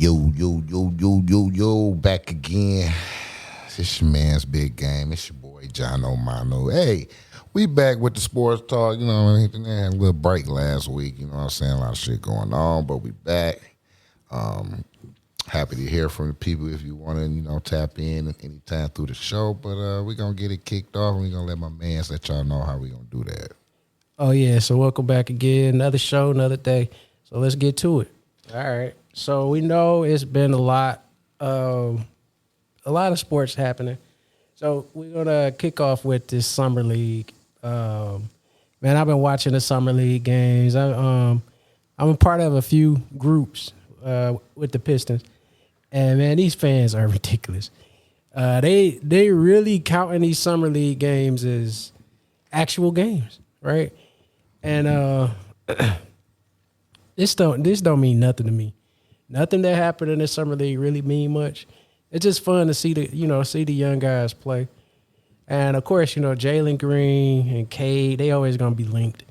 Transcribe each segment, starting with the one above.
Yo, back again. It's your man's big game. It's your boy, John O'Mano. Hey, we back with the sports talk. You know, we had a little break last week. You know what I'm saying? A lot of shit going on, but we back. Happy to hear from the people if you want to, tap in anytime through the show. But we're going to get it kicked off, and we're going to let my man let y'all know how we're going to do that. Oh, yeah. So welcome back again. Another show, another day. So let's get to it. All right. So we know it's been a lot of sports happening. So we're gonna kick off with this summer league. Man, I've been watching the summer league games. I'm a part of a few groups with the Pistons, and man, these fans are ridiculous. They really counting these summer league games as actual games, right? And this don't mean nothing to me. Nothing that happened in the summer league really mean much. It's just fun to see the young guys play. And of course, Jalen Green and Cade, they always gonna be linked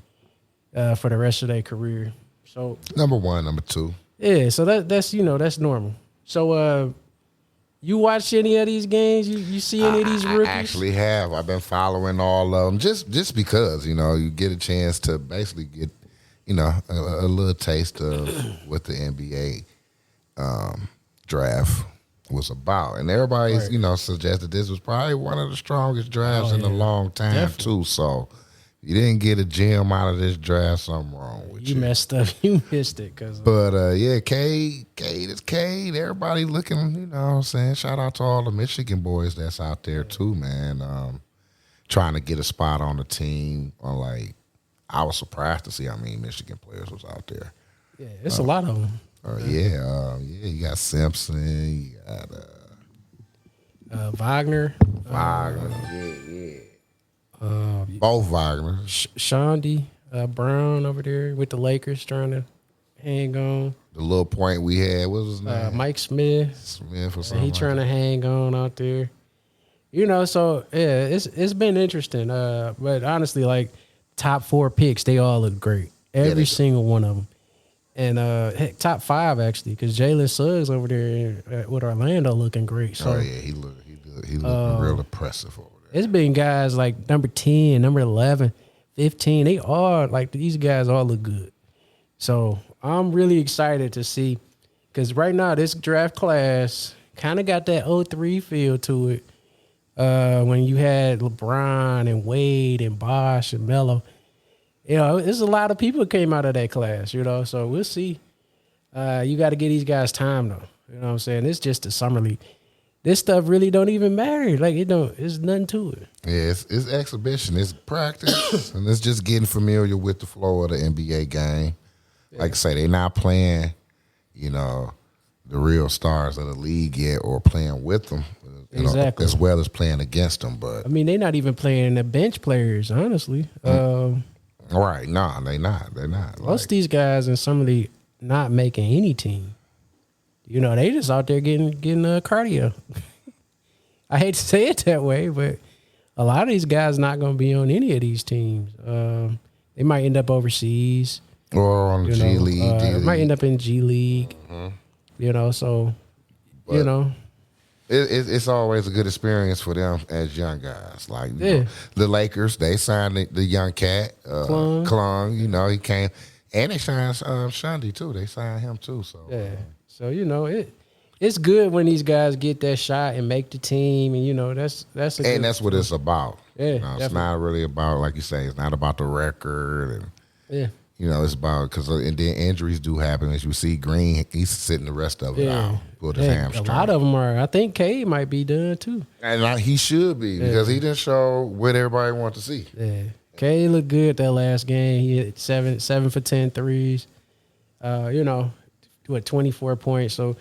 for the rest of their career. So number one, number two. Yeah, so that's normal. So you watch any of these games? You see any of these rookies? I actually have. I've been following all of them just because, you get a chance to basically get, a little taste of what the NBA draft was about. And everybody, right, suggested this was probably one of the strongest drafts in a long time, definitely, too. So you didn't get a gem out of this draft, something wrong with you. You messed up. You missed it. But, Cade is Cade. Everybody looking, what I'm saying? Shout out to all the Michigan boys that's out there, too, man. Trying to get a spot on the team. I was surprised to see how many Michigan players was out there. Yeah, it's a lot of them. You got Simpson, you got Wagner. Both Wagner. Shondi Brown over there with the Lakers trying to hang on. The little point we had, what was his name? Mike Smith. Smith or something. He trying to hang on out there. So yeah, it's been interesting. But honestly, top 4 picks, they all look great. Every single one of them. And heck, top 5 actually, because Jalen Suggs over there with Orlando looking great. So, he looking real impressive over there. It's been guys like number 10, number 11, 15. They all these guys all look good. So I'm really excited to see, because right now this draft class kind of got that 03 feel to it. When you had LeBron and Wade and Bosh and Melo. There's a lot of people came out of that class, so we'll see. You got to give these guys time, though. You know what I'm saying? It's just a summer league. This stuff really don't even matter. There's nothing to it. Yeah, it's exhibition. It's practice. And it's just getting familiar with the flow of the NBA game. Yeah. Like I say, they're not playing, the real stars of the league yet or playing with them. Exactly. As well as playing against them. But they're not even playing the bench players, honestly. Right. No, they're not. Most of these guys in some league not making any team. They just out there getting cardio. I hate to say it that way, but a lot of these guys not going to be on any of these teams. They might end up overseas. Or on the G League. Might end up in G League. So, but it's always a good experience for them as young guys. The Lakers, they signed the young cat, Klung. He came, and they signed Shondi too. They signed him too. So so it's good when these guys get that shot and make the team, and that's what it's about. Yeah, it's not really about, like you say, it's not about the record and it's about and then injuries do happen. As you see, Green, he's sitting the rest of it out. Pulled his hamstring. A lot of them are. I think Cade might be done too. And he should be because he didn't show what everybody wants to see. Yeah, Cade looked good that last game. He hit 7 for 10 threes. 24 points. So,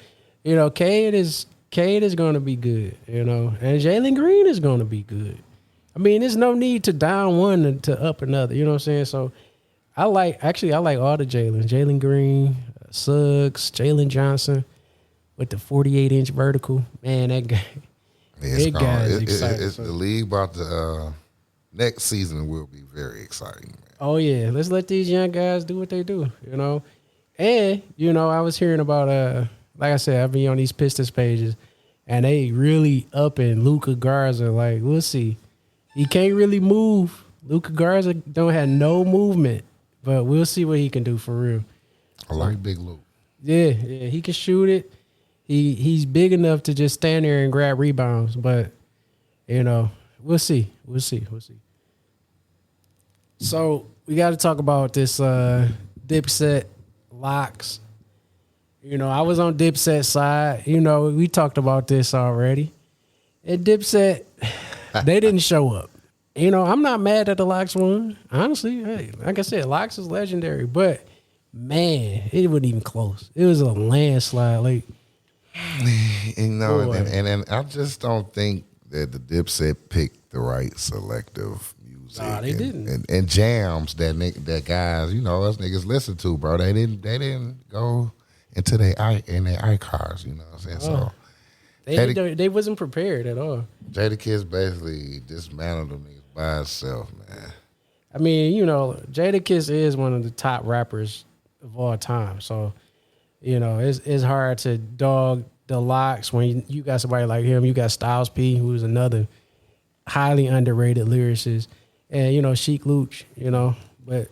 Cade is going to be good. And Jalen Green is going to be good. There's no need to down one to up another. You know what I'm saying? So. I like all the Jalen Green, Suggs, Jalen Johnson with the 48-inch vertical. Man, that guy, is exciting. The league about the next season will be very exciting, man. Oh yeah, let's let these young guys do what they do. And I was hearing about like I said, I be on these Pistons pages, and they really up in Luka Garza. Like, we'll see. He can't really move. Luka Garza don't have no movement, but we'll see what he can do for real. I like Big Luke. Yeah, he can shoot it. He's big enough to just stand there and grab rebounds, but we'll see. So we got to talk about this Dipset locks. I was on Dipset side. We talked about this already. And Dipset, they didn't show up. I'm not mad that the locks won. Honestly, hey, like I said, locks is legendary, but man, it wasn't even close. It was a landslide. Like, and I just don't think that the Dipset picked the right selective music. Nah, they didn't. And jams that guys, us niggas listen to, bro. They didn't go into their icons. You know what I'm saying? So they wasn't prepared at all. Jadakiss basically dismantled them niggas by himself, man. I mean, Jadakiss is one of the top rappers of all time. So, it's hard to dog the locks when you got somebody like him. You got Styles P, who's another highly underrated lyricist, and Sheik Luch. But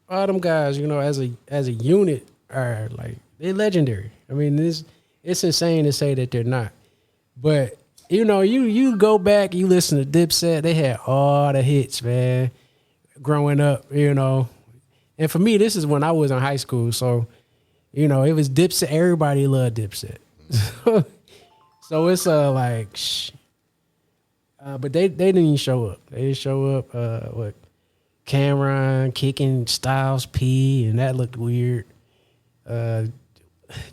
all them guys, as a unit, are like, they're legendary. I mean, it's insane to say that they're not. But you go back, you listen to Dipset, they had all the hits, man. Growing up, and for me, this is when I was in high school, so it was Dipset. Everybody loved Dipset, so it's but they didn't even show up. They didn't show up. Cameron kicking Styles P, and that looked weird.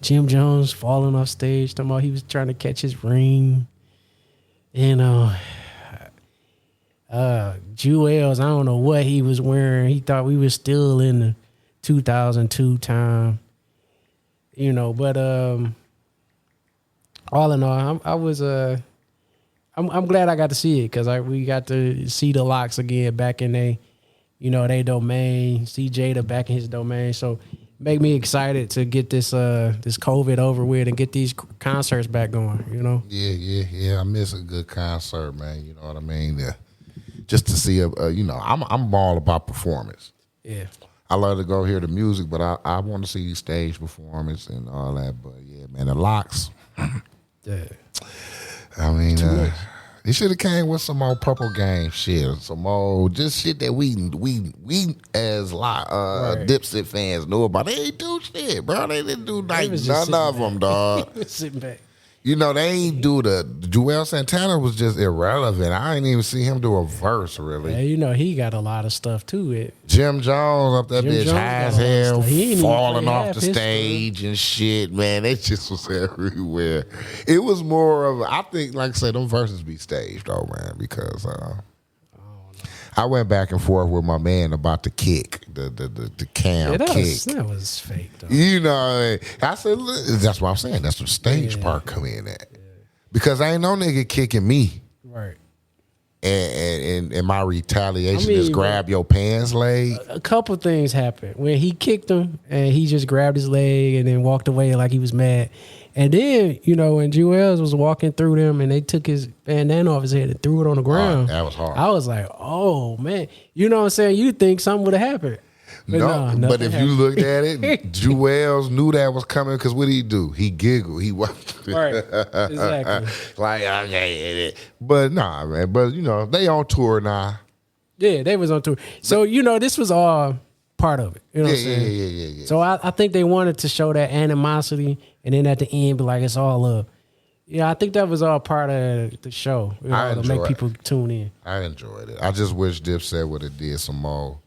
Jim Jones falling off stage, talking about he was trying to catch his ring. Jewels, I don't know what he was wearing. He thought we were still in the 2002 time. But all in all, I'm glad I got to see it because we got to see the locks again back in they domain, see Jada back in his domain. So make me excited to get this COVID over with and get these concerts back going, Yeah. I miss a good concert, man. You know what I mean? Just to see I'm all about performance. Yeah. I love to go hear the music, but I want to see stage performance and all that. But yeah, man, the locks. Yeah. I mean, they should have came with some old Purple Gang shit, some old just shit that we as Dipset fans know about. They ain't do shit, bro. They didn't do like none of them, dog. Sitting back. They ain't do Joel Santana was just irrelevant. I ain't even see him do a verse, really. Yeah, he got a lot of stuff, too. Jim Jones up that bitch high as hell, falling off the stage and shit, man. They just was everywhere. It was more of, I think, like I said, them verses be staged, though, man, because I went back and forth with my man about the kick, the cam kick. That was fake, though. I said, that's what I'm saying. That's the stage part come in at. Yeah. Because ain't no nigga kicking me. Right. And my retaliation is grab your pants leg. A couple things happened. When he kicked him and he just grabbed his leg and then walked away like he was mad. And then, when Jewels was walking through them and they took his bandana off his head and threw it on the ground. That was hard. I was like, oh, man. You know what I'm saying? You think something would have happened. But if you looked at it, Jewels knew that was coming because what did he do? He giggled. He walked. Right. Exactly. But nah, man. But, they on tour now. Yeah, they was on tour. So, this was all part of it. You know what I'm saying? Yeah. So I think they wanted to show that animosity and then at the end be like, it's all love. Yeah, I think that was all part of the show. To make people tune in. I enjoyed it. I just wish Dipset would have did some more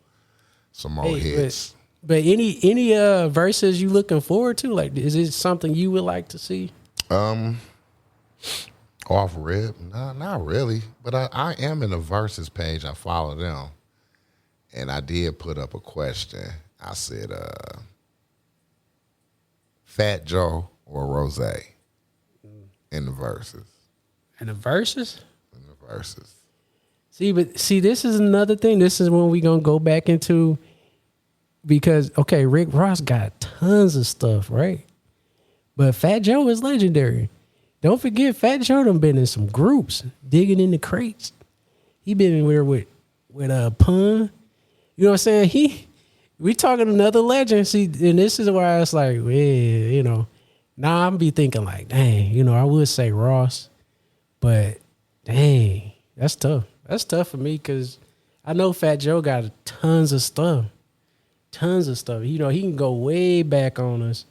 hits. But any verses you looking forward to? Like, is it something you would like to see? Off rip? Nah, not really. But I am in the verses page. I follow them. And I did put up a question. I said, Fat Joe or Rose in the verses. In the verses? In the verses. See, this is another thing. This is when we gonna go back into because Rick Ross got tons of stuff, right? But Fat Joe is legendary. Don't forget, Fat Joe done been in some groups, digging in the crates. He been in there with Pun. You know what I'm saying? We talking another legend. See, and this is why it's like, yeah, now I'm be thinking like, dang, I would say Ross, but dang, that's tough. That's tough for me because I know Fat Joe got tons of stuff. Tons of stuff. He can go way back on us.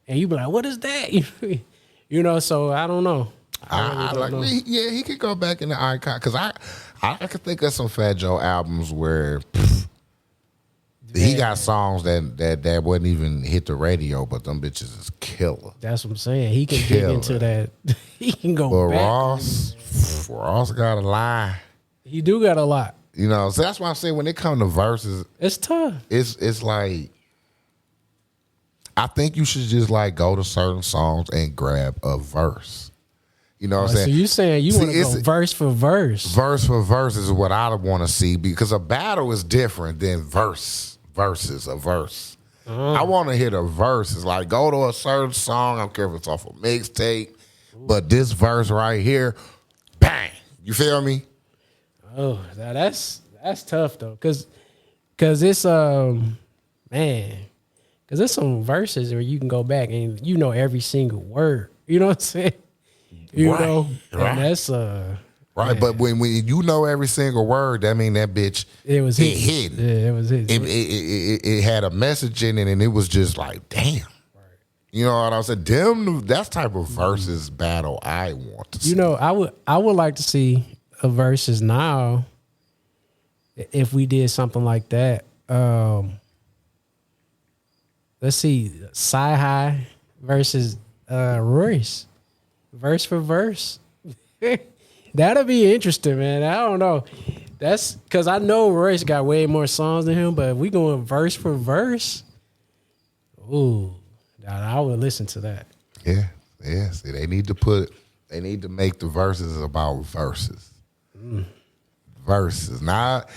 And you be like, what is that? So I don't know. I really don't know. He could go back in the icon because I could think of some Fat Joe albums where he got songs that wouldn't even hit the radio, but them bitches is killer. That's what I'm saying. He can dig into that. He can go but back. Ross got a lie. He do got a lot. So that's why I'm saying when it comes to verses, it's tough. It's like I think you should just like go to certain songs and grab a verse. You know what I'm saying? So you saying you want to go verse for verse? Verse for verse is what I want to see because a battle is different than verses, a verse. I want to hit a verse. It's like go to a certain song. I don't care if it's off a mixtape, but this verse right here, bang. You feel me? Oh, now that's tough though, cause it's because there's some verses where you can go back and every single word. You know what I'm saying? Right. And that's right. Man. But when you know every single word, that mean that bitch it was hidden. Yeah, it was hidden. It had a message in it, and it was just like, damn. Right. You know what I'm saying? Damn, that's type of versus battle I want to see. I would like to see a versus now. If we did something like that, let's see, Sci-Hi versus Royce, verse for verse. That'll be interesting, man. I don't know. That's because I know Royce got way more songs than him, but if we going verse for verse, ooh, I would listen to that. Yeah. See, they need to make the verses about verses. Verses, not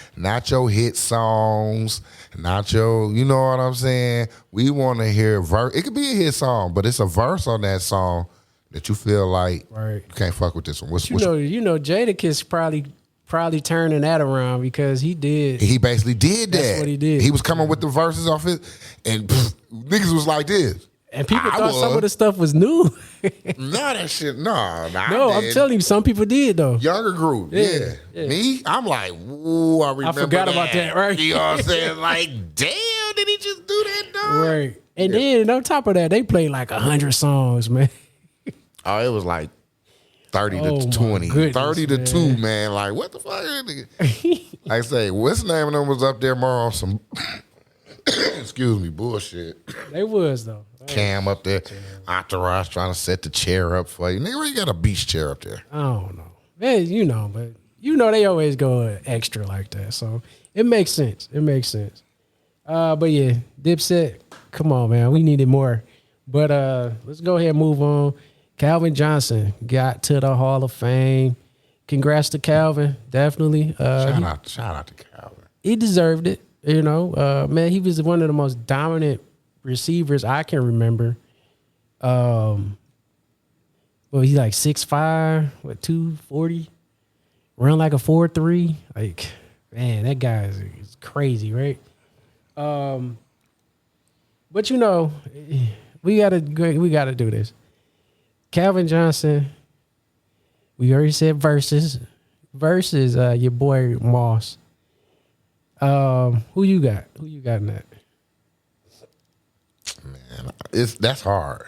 your hit songs, not your, you know what I'm saying? We want to hear verse. It could be a hit song, but it's a verse on that song that you feel like you can't fuck with this one. Jadakiss probably turning that around because he basically did that. That's what he did. He was coming with the verses off it, and niggas was like this. And people thought some of the stuff was new. Nah, that shit, no. No, I'm telling you, some people did though. Younger group, yeah. Me, I'm like, ooh, I remember I forgot about that, right? You know what I'm saying? Like, damn, did he just do that, dog? Right. And then on top of that, they played like 100 songs, man. Oh, it was like 30 to 20. Goodness, 30 to 2, man. Like, what the fuck? I say, what's the name of them was up there more on some, excuse me, bullshit. They was, though. Cam up there, entourage trying to set the chair up for you. Nigga, where you got a beach chair up there? I don't know. Man, but they always go extra like that. So it makes sense. But yeah, Dipset, come on, man. We needed more. But let's go ahead and move on. Calvin Johnson got to the Hall of Fame. Congrats to Calvin, definitely. Shout out to Calvin. He deserved it. Man, he was one of the most dominant receivers I can remember. He's like 6'5", 240, run like a 4.3. Like, man, that guy is crazy, right? But we gotta do this. Calvin Johnson, we already said versus your boy Moss. Who you got? Who you got in that? Man, that's hard.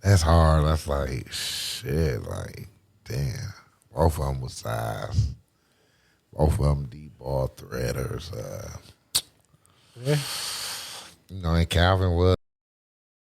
That's hard. That's like shit. Like, damn. Both of them was size. Both of them deep ball threaders. Yeah. And Calvin was